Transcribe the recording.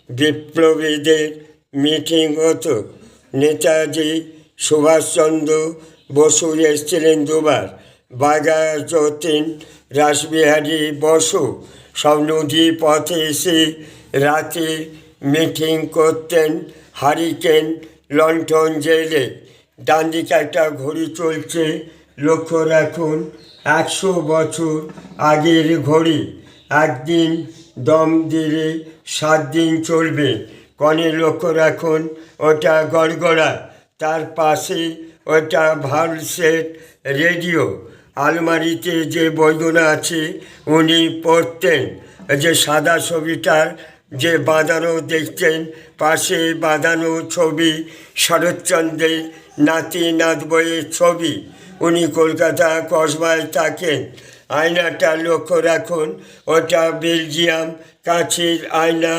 বিপ্লবীদের মিটিং হতো। নেতাজি সুভাষচন্দ্র বসু এসেছিলেন দুবার, বাঘাযতীন রাসবিহারী বসু সব নদী পথে এসে রাতে মিটিং করতেন হারিকেন লণ্ঠন জেলে। ডান দিকে একটা ঘড়ি চলছে, লক্ষ্য রাখুন 100 বছর আগের ঘড়ি। একদিন দম দিলে 7 দিন চলবে। কনে লক্ষ্য রাখুন, ওটা গড়গড়া, তার পাশে ওটা ভালসেট রেডিও। আলমারিতে যে বইগুলো আছে উনি পড়তেন। যে সাদা ছবিটার যে বাঁধানো দেখছেন, পাশে বাঁধানো ছবি শরৎচন্দ্রের নাতি নাত বইয়ের ছবি। উনি কলকাতা কসবায় থাকেন। আয়নাটা লক্ষ্য রাখুন, ওটা বেলজিয়াম কাঁচের আয়না।